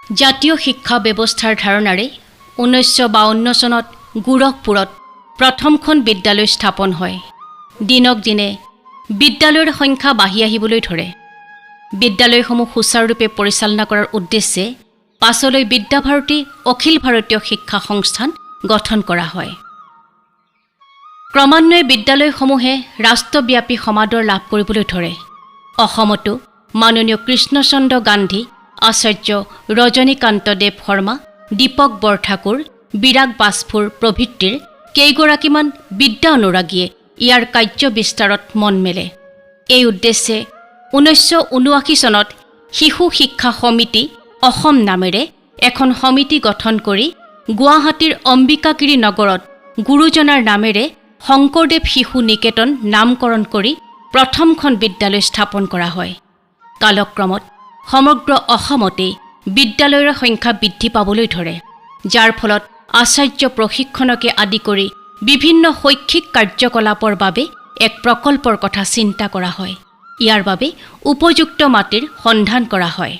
জাতীয় শিক্ষা ব্যৱস্থাৰ ধাৰণাৰে 1952 চনত গোৰখপুৰত প্ৰথমখন বিদ্যালয় স্থাপন হয়। দিনক দিনে বিদ্যালয়ৰ সংখ্যা বাঢ়ি আহিবলৈ ধৰে। বিদ্যালয়সমূহ সুচাৰুৰূপে পৰিচালনা কৰাৰ উদ্দেশ্যে পাছলৈ বিদ্যাভাৰতী অখিল ভাৰতীয় শিক্ষা সংস্থান গঠন কৰা হয়। ক্ৰমান্বয়ে বিদ্যালয়সমূহে ৰাষ্ট্ৰব্যাপী সমাদৰ লাভ কৰিবলৈ ধৰে। অসমতো মাননীয় কৃষ্ণচন্দ্ৰ গান্ধী, আচাৰ্য ৰজনীকান্ত দেৱ শৰ্মা, দীপক বৰঠাকুৰ, বিৰাগ বাজপুৰ প্ৰভৃতিৰ কেইগৰাকীমান বিদ্যা অনুৰাগীয়ে ইয়াৰ কাৰ্য বিস্তাৰত মন মেলে। এই উদ্দেশ্যে 1979 চনত শিশু শিক্ষা সমিতি অসম নামেৰে এখন সমিতি গঠন কৰি গুৱাহাটীৰ অম্বিকাগিৰি নগৰত গুৰুজনাৰ নামেৰে শংকৰদেৱ শিশু নিকেতন নামকৰণ কৰি প্ৰথমখন বিদ্যালয় স্থাপন কৰা হয়। কালক্ৰমত সমগ্ৰ অসমতে বিদ্যালয়ৰ সংখ্যা বৃদ্ধি পাবলৈ ধৰে, যাৰ ফলত আচাৰ্য প্ৰশিক্ষণকে আদি কৰি বিভিন্ন শৈক্ষিক কাৰ্যকলাপৰ বাবে এক প্ৰকল্পৰ কথা চিন্তা কৰা হয়। ইয়াৰ বাবে উপযুক্ত মাটিৰ সন্ধান কৰা হয়।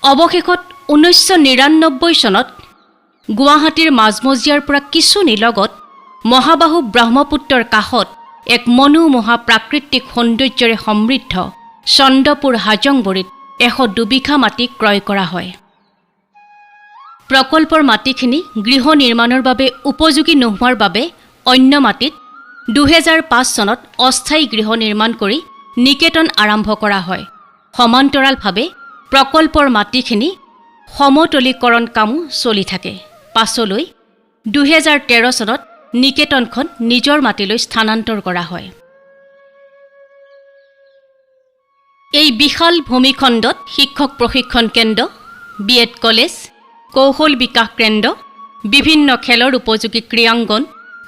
অৱশেষত 1999 চনত গুৱাহাটীৰ মাজমজিয়াৰ পৰা কিছু নিলগত মহাবাহু ব্ৰহ্মপুত্ৰৰ কাষত এক মনোমোহা প্ৰাকৃতিক সৌন্দৰ্যৰে সমৃদ্ধ চন্দ্ৰপুৰ হাজংবৰীত 102 বিঘা মাটি ক্ৰয় কৰা হয়। প্ৰকল্পৰ মাটিখিনি গৃহ নিৰ্মাণৰ বাবে উপযোগী নোহোৱাৰ বাবে অন্য মাটিত 2005 চনত অস্থায়ী গৃহ নিৰ্মাণ কৰি নিকেতন আৰম্ভ কৰা হয়। সমান্তৰালভাৱে প্ৰকল্পৰ মাটিখিনি সমতলীকৰণ কামো চলি থাকে। পাছলৈ 2013 চনত নিকেতনখন নিজৰ মাটিলৈ স্থানান্তৰ কৰা হয়। এই বিশাল ভূমিখণ্ডত শিক্ষক প্ৰশিক্ষণ কেন্দ্ৰ, বিএড কলেজ, কৌশল বিকাশ কেন্দ্ৰ, বিভিন্ন খেলৰ উপযোগী ক্ৰীড়াংগন,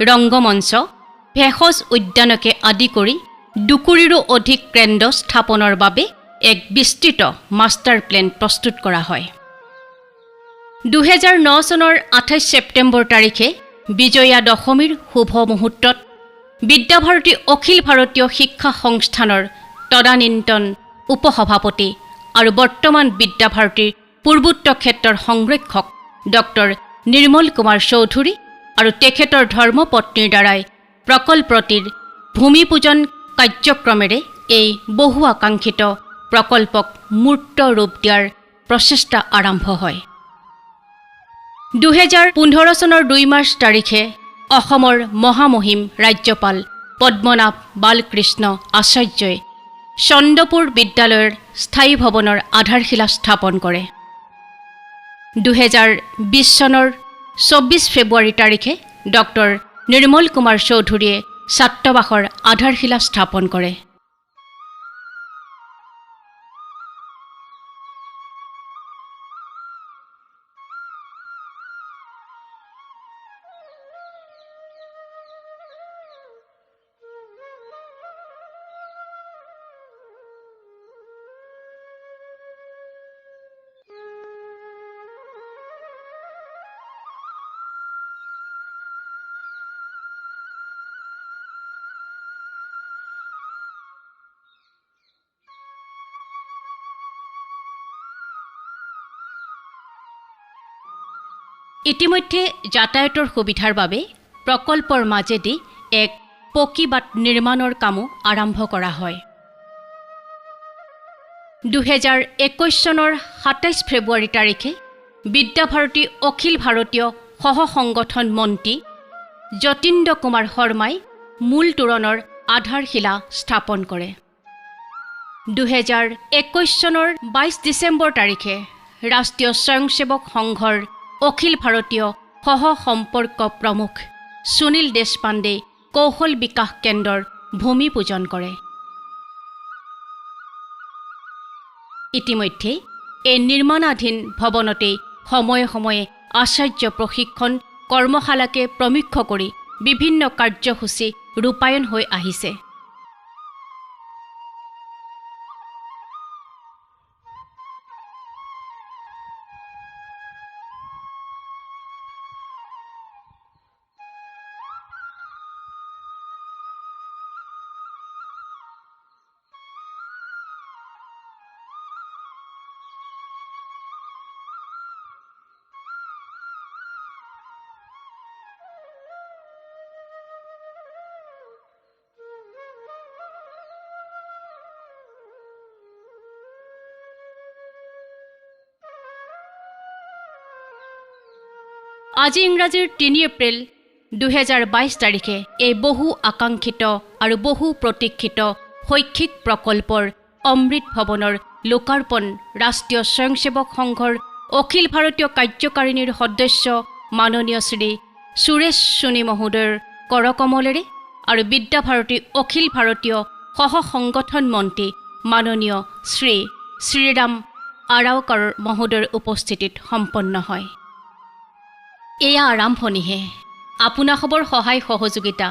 ৰংগমঞ্চ, ভেষজ উদ্যানকে আদি কৰি 2 কোটিৰো অধিক কেন্দ্ৰ স্থাপনৰ বাবে এক বিস্তৃত মাষ্টাৰ প্লেন প্ৰস্তুত কৰা হয়। 2009 চনৰ 28 ছেপ্টেম্বৰ তাৰিখে বিজয়া দশমীৰ শুভ মুহূৰ্তত বিদ্যাভাৰতী অখিল ভাৰতীয় শিক্ষা সংস্থানৰ তদানীন্তন উপসভাপতি আৰু বৰ্তমান বিদ্যাভাৰতীৰ পূৰ্বোত্তৰ ক্ষেত্ৰৰ সংৰক্ষক ডক্টৰ নিৰ্মল কুমাৰ চৌধুৰী আৰু তেখেতৰ ধৰ্মপত্নীৰ দ্বাৰাই প্ৰকল্পটিৰ ভূমি পূজন কাৰ্যক্ৰমেৰে এই বহু আকাংক্ষিত প্ৰকল্পক মূৰ্ত ৰূপ দিয়াৰ প্ৰচেষ্টা আৰম্ভ হয়। 2015 চনৰ 2 মাৰ্চ তাৰিখে অসমৰ মহামহিম ৰাজ্যপাল পদ্মনাভ বালকৃষ্ণ আচাৰ্যই চন্দ্ৰপুৰ বিদ্যালয়ৰ স্থায়ী ভৱনৰ আধাৰশিলা স্থাপন কৰে। 2020 চনৰ 24 ফেব্ৰুৱাৰী তাৰিখে ডক্টৰ নিৰ্মল কুমাৰ চৌধুৰীয়ে ছাত্ৰাবাসৰ আধাৰশিলা স্থাপন কৰে। ইতিমধ্যে যাতায়াতৰ সুবিধাৰ বাবে প্ৰকল্পৰ মাজেদি এক পকী বাট নিৰ্মাণৰ কামো আৰম্ভ কৰা হয়। 2021 চনৰ 27 ফেব্ৰুৱাৰী তাৰিখে বিদ্যাভাৰতী অখিল ভাৰতীয় সহ সংগঠন মন্ত্ৰী যতীন্দ্ৰ কুমাৰ শৰ্মাই মূল তোৰণৰ আধাৰশিলা স্থাপন কৰে। 2021 চনৰ 22 ডিচেম্বৰ তাৰিখে ৰাষ্ট্ৰীয় স্বয়ংসেৱক সংঘৰ অখিল ভাৰতীয় সহ সম্পৰ্ক প্ৰমুখ সুনীল দেশপাণ্ডে কৌশল বিকাশ কেন্দ্ৰৰ ভূমি পূজন কৰে। ইতিমধ্যে এই নিৰ্মাণাধীন ভৱনতে সময়ে সময়ে আচাৰ্য প্ৰশিক্ষণ কৰ্মশালাকে প্ৰমুখ্য কৰি বিভিন্ন কাৰ্যসূচী ৰূপায়ণ হৈ আহিছে। আজি ইংৰাজীৰ ৩ এপ্ৰিল ২০২২ তাৰিখে এই বহু আকাংক্ষিত আৰু বহু প্ৰতীক্ষিত শৈক্ষিক প্ৰকল্পৰ অমৃত ভৱনৰ লোকাৰ্পণ ৰাষ্ট্ৰীয় স্বয়ংসেৱক সংঘৰ অখিল ভাৰতীয় কাৰ্যকাৰিণীৰ সদস্য মাননীয় শ্ৰী সুৰেশ সোণী মহোদয়ৰ কৰকমলেৰে আৰু বিদ্যাভাৰতী অখিল ভাৰতীয় সহ সংগঠন মন্ত্ৰী মাননীয় শ্ৰী শ্ৰীৰাম আৰাওকাৰ মহোদয়ৰ উপস্থিতিত সম্পন্ন হয়। এয়া আৰম্ভণিহে। আপোনাসৱৰ সহায় সহযোগিতা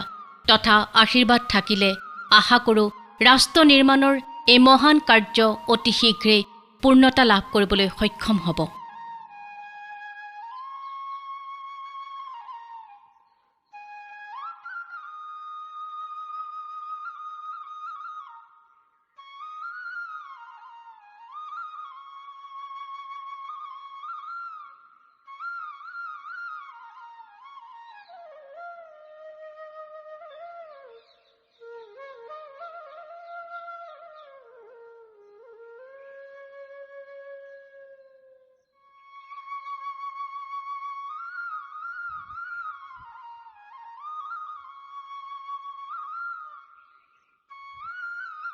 তথা আশীৰ্বাদ থাকিলে আশা কৰোঁ ৰাষ্ট্ৰ নিৰ্মাণৰ এই মহান কাৰ্য অতি শীঘ্ৰেই পূৰ্ণতা লাভ কৰিবলৈ সক্ষম হ'ব।